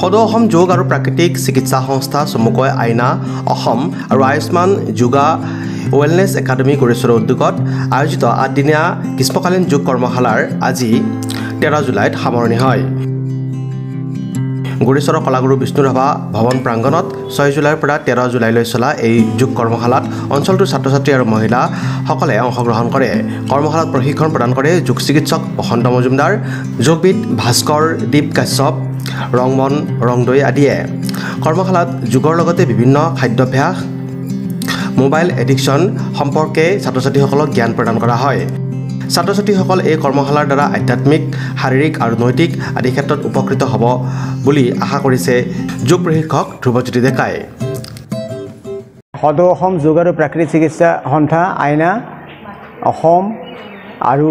সদৌ অসম যোগ আৰু প্ৰাকৃতিক চিকিৎসা সংস্থা চমুকৈ আইনা অসম আৰু আয়ুষ্মান যোগা ৱেলনেছ একাডেমী গড়েশ্বৰৰ উদ্যোগত আয়োজিত 8দিনীয়া গ্ৰীষ্মকালীন যোগ কৰ্মশালাৰ আজি 13 জুলাইত সামৰণি হয়। গড়েশ্বৰৰ কলাগুৰু বিষ্ণুৰাভা ভৱন প্ৰাংগণত 6 জুলাইৰ পৰা 13 জুলাইলৈ চলা এই যোগ কৰ্মশালাত অঞ্চলটোৰ ছাত্ৰ-ছাত্ৰী আৰু মহিলাসকলে অংশগ্ৰহণ কৰে। কৰ্মশালাত প্ৰশিক্ষণ প্ৰদান কৰে যোগ চিকিৎসক বসন্ত মজুমদাৰ, যোগবিদ ভাস্কৰ দীপ কাশ্যপ, ৰংমন ৰংদৈ আদিয়ে। কৰ্মশালাত যোগৰ লগতে বিভিন্ন খাদ্যাভ্যাস, মোবাইল এডিকশ্যন সম্পৰ্কে ছাত্ৰ-ছাত্ৰীসকলক জ্ঞান প্ৰদান কৰা হয়। ছাত্ৰ-ছাত্ৰীসকল এই কৰ্মশালাৰ দ্বাৰা আধ্যাত্মিক, শাৰীৰিক আৰু নৈতিক আদি ক্ষেত্ৰত উপকৃত হ'ব বুলি আশা কৰিছে যোগ প্ৰশিক্ষক ধ্ৰুৱজ্যোতি ডেকাই। সদৌ অসম যোগ আৰু প্ৰাকৃতিক চিকিৎসা সংস্থা আইনা অসম আৰু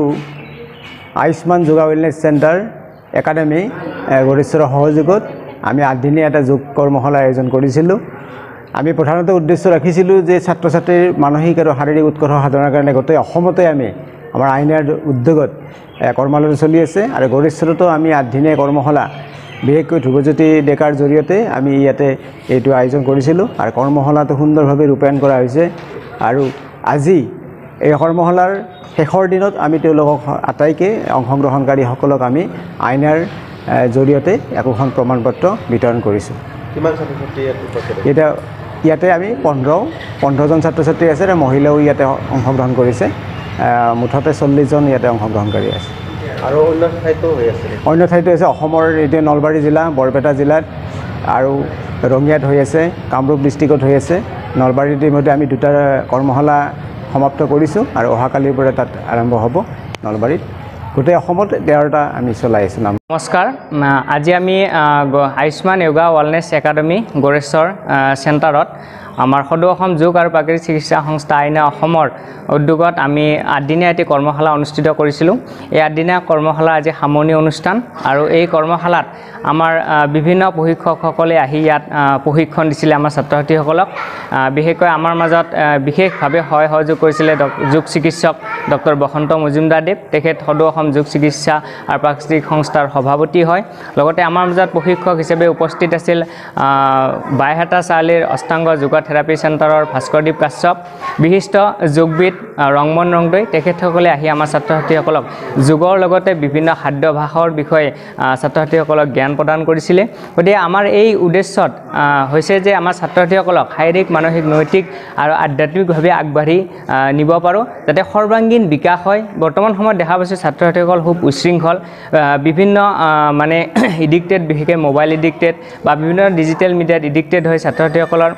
Ayushman yoga wellness centre academy গড়েশ্বৰৰ সহযোগত আমি 8দিনীয়া এটা যোগ কৰ্মশালা আয়োজন কৰিছিলোঁ। আমি প্ৰধানতঃ উদ্দেশ্য ৰাখিছিলোঁ যে ছাত্ৰ-ছাত্ৰীৰ মানসিক আৰু শাৰীৰিক উৎকৰ্ষ সাধনৰ কাৰণে গোটেই অসমতে আমি আমাৰ আইনাৰ উদ্যোগত কৰ্মশালা চলি আছে আৰু গড়েশ্বৰতো আমি 8দিনীয়া কৰ্মশালা বিশেষকৈ ধ্ৰুৱজ্যোতি ডেকাৰ জৰিয়তে আমি ইয়াতে এইটো আয়োজন কৰিছিলোঁ আৰু কৰ্মশালাটো সুন্দৰভাৱে ৰূপায়ণ কৰা হৈছে। আৰু আজি এই কৰ্মশালাৰ শেষৰ দিনত আমি তেওঁলোকক আটাইকে অংশগ্ৰহণকাৰীসকলক আমি আইনাৰ জৰিয়তে একোখন প্ৰমাণপত্ৰ বিতৰণ কৰিছোঁ। কিমান ছাত্ৰ-ছাত্ৰী এতিয়া ইয়াতে আমি 15জন ছাত্ৰ-ছাত্ৰী আছে আৰু মহিলাও ইয়াতে অংশগ্ৰহণ কৰিছে। মুঠতে 40জন ইয়াতে অংশগ্ৰহণকাৰী আছে। আৰু অন্য ঠাইতো হৈ আছে? অন্য ঠাইতো আছে। অসমৰ এতিয়া নলবাৰী জিলা, বৰপেটা জিলাত আৰু ৰঙিয়াত হৈ আছে, কামৰূপ ডিষ্ট্ৰিক্টত হৈ আছে। নলবাৰীত ইতিমধ্যে আমি 2টা কৰ্মশালা সমাপ্ত কৰিছোঁ আৰু অহাকালিৰ পৰা তাত আৰম্ভ হ'ব নলবাৰীত। গোটেই অসমত 13টা আমি চলাই আছোঁ। নমস্কাৰ, আজি আমি আয়ুষ্মান যোগা ৱেলনেছ একাডেমী গড়েশ্বৰ চেণ্টাৰত আমাৰ সদৌ অসম যোগ আৰু প্ৰাকৃতিক চিকিৎসা সংস্থা আইনা অসমৰ উদ্যোগত আমি 8দিনীয়া এটি কৰ্মশালা অনুষ্ঠিত কৰিছিলোঁ। এই 8দিনীয়া কৰ্মশালা আজি সামৰণি অনুষ্ঠান আৰু এই কৰ্মশালাত আমাৰ বিভিন্ন প্ৰশিক্ষকসকলে আহি ইয়াত প্ৰশিক্ষণ দিছিলে আমাৰ ছাত্ৰ-ছাত্ৰীসকলক। বিশেষকৈ আমাৰ মাজত বিশেষভাৱে সহযোগ কৰিছিলে যোগ চিকিৎসক ডক্টৰ বসন্ত মজুমদাৰদেৱ। তেখেত সদৌ অসম যোগ চিকিৎসা আৰু প্ৰাকৃতিক সংস্থাৰ সভাপতি হয়। লগতে আমাৰ মাজত প্ৰশিক্ষক হিচাপে উপস্থিত আছিল বাইহাটা চাৰিআলিৰ অষ্টাংগ যোগা থেৰাপি চেণ্টাৰৰ ভাস্কৰদীপ কাশ্যপ, বিশিষ্ট যোগবিদ ৰংমন ৰংদৈ। তেখেতসকলে আহি আমাৰ ছাত্ৰ-ছাত্ৰীসকলক যোগৰ লগতে বিভিন্ন খাদ্যাভ্যাসৰ বিষয়ে ছাত্ৰ-ছাত্ৰীসকলক জ্ঞান প্ৰদান কৰিছিলে। গতিকে আমাৰ এই উদ্দেশ্যত হৈছে যে আমাৰ ছাত্ৰ-ছাত্ৰীসকলক শাৰীৰিক, মানসিক, নৈতিক আৰু আধ্যাত্মিকভাৱে আগবাঢ়ি নিব পাৰোঁ, যাতে সৰ্বাংগীন বিকাশ হয়। বৰ্তমান সময়ত দেখা পাইছোঁ ছাত্ৰ-ছাত্ৰীসকল খুব উচ্ছৃংখল, বিভিন্ন মানে এডিক্টেড, বিশেষকৈ মোবাইল এডিক্টেড বা বিভিন্ন ডিজিটেল মিডিয়াত এডিক্টেড হৈ ছাত্ৰ-ছাত্ৰীসকলৰ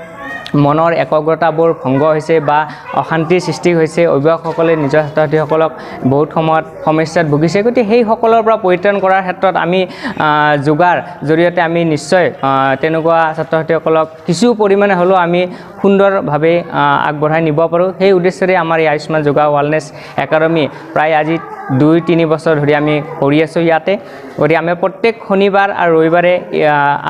মনৰ একাগ্ৰতাবোৰ ভংগ হৈছে বা অশান্তিৰ সৃষ্টি হৈছে। অভিভাৱকসকলে নিজৰ ছাত্ৰ-ছাত্ৰীসকলক বহুত সময়ত সমস্যাত ভুগিছে। গতিকে সেইসকলৰ পৰা পৰিত্ৰাণ কৰাৰ ক্ষেত্ৰত আমি যোগাৰ জৰিয়তে আমি নিশ্চয় তেনেকুৱা ছাত্ৰ-ছাত্ৰীসকলক কিছু পৰিমাণে হ'লেও আমি সুন্দৰভাৱে আগবঢ়াই নিব পাৰোঁ। সেই উদ্দেশ্যৰে আমাৰ এই আয়ুষ্মান যোগা ৱেলনেছ একাডেমী প্ৰায় আজি 2-3 বছৰ ধৰি আমি কৰি আছোঁ ইয়াতে। গতিকে আমি প্ৰত্যেক শনিবাৰ আৰু ৰবিবাৰে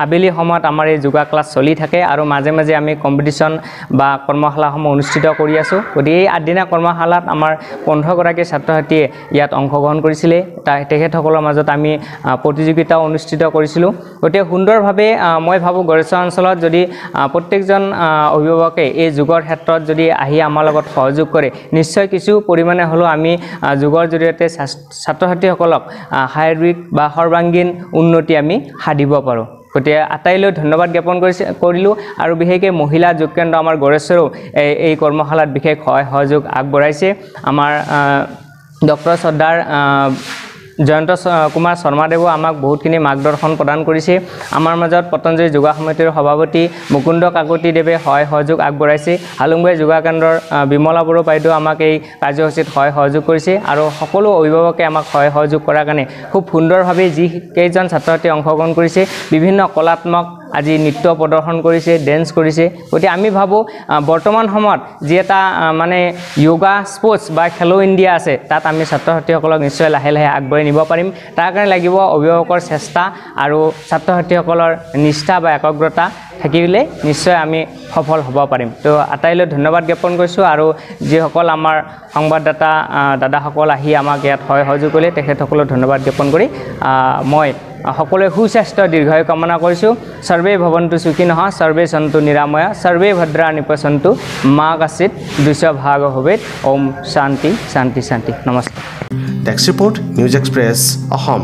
আবেলি সময়ত আমাৰ এই যোগা ক্লাছ চলি থাকে আৰু মাজে মাজে আমি কম্পিটিশ্যন বা কৰ্মশালাসমূহ অনুষ্ঠিত কৰি আছোঁ। গতিকে এই 8দিনীয়া কৰ্মশালাত আমাৰ 15গৰাকী ছাত্ৰ-ছাত্ৰীয়ে ইয়াত অংশগ্ৰহণ কৰিছিলে। তেখেতসকলৰ মাজত আমি প্ৰতিযোগিতাও অনুষ্ঠিত কৰিছিলোঁ। গতিকে সুন্দৰভাৱে মই ভাবোঁ গড়েশ্বৰ অঞ্চলত যদি প্ৰত্যেকজন অভিভাৱকে এই যোগৰ ক্ষেত্ৰত যদি আহি আমাৰ লগত সহযোগ কৰে, নিশ্চয় কিছু পৰিমাণে হ'লেও আমি যোগৰ জৰিয়তে ছাত্ৰ-ছাত্ৰীসকলক শাৰীৰিক বা সৰ্বাংগীন উন্নতি আমি সাধিব পাৰোঁ। গতিকে আটাইলৈ ধন্যবাদ জ্ঞাপন কৰিলোঁ আৰু বিশেষকৈ মহিলা যোগ কেন্দ্ৰ আমাৰ গড়েশ্বৰেও এই কৰ্মশালাত বিশেষ সহযোগ আগবঢ়াইছে। আমাৰ ডক্টৰ শ্ৰদ্ধাৰ জয়ন্ত কুমাৰ শৰ্মাদেৱেও আমাক বহুতখিনি মাৰ্গদৰ্শন প্ৰদান কৰিছে। আমাৰ মাজত পতঞ্জলি যোগা সমিতিৰ সভাপতি মুকুন্দ কাকতিদেৱে সহযোগ আগবঢ়াইছে। হালুংবাৰী যোগা কেন্দ্ৰৰ বিমলা বড়ো বাইদেউ আমাক এই কাৰ্যসূচীত সহযোগ কৰিছে আৰু সকলো অভিভাৱকে আমাক সহযোগ কৰাৰ কাৰণে খুব সুন্দৰভাৱে যিকেইজন ছাত্ৰ-ছাত্ৰীয়ে অংশগ্ৰহণ কৰিছে, বিভিন্ন কলাত্মক আজি নৃত্য প্ৰদৰ্শন কৰিছে, ডেন্স কৰিছে। গতিকে আমি ভাবোঁ বৰ্তমান সময়ত যি এটা মানে যোগা স্পৰ্টছ বা খেলো ইণ্ডিয়া আছে, তাত আমি ছাত্ৰ-ছাত্ৰীসকলক নিশ্চয় লাহে লাহে আগবাঢ়ি নিব পাৰিম। তাৰ কাৰণে লাগিব অভিভাৱকৰ চেষ্টা আৰু ছাত্ৰ-ছাত্ৰীসকলৰ নিষ্ঠা বা একাগ্ৰতা থাকিলে নিশ্চয় আমি সফল হ'ব পাৰিম। তো আটাইলৈ ধন্যবাদ জ্ঞাপন কৰিছোঁ আৰু যিসকল আমাৰ সংবাদদাতা দাদাসকল আহি আমাক ইয়াত সহযোগ কৰিলে তেখেতসকলক ধন্যবাদ জ্ঞাপন কৰি মই সকলোৱে সুস্বাস্থ্য দীৰ্ঘায়ু কামনা কৰিছোঁ সৰ্বে ভৱন্তু সুখিনঃ সৰ্বে সন্তু নিৰাময়া সৰ্বে ভদ্ৰাণি পশ্যন্তু মা কশ্চিৎ দুঃস্বভাগ ভৱেৎ ওম শান্তি শান্তি শান্তি নমস্কাৰ desk report news express Assam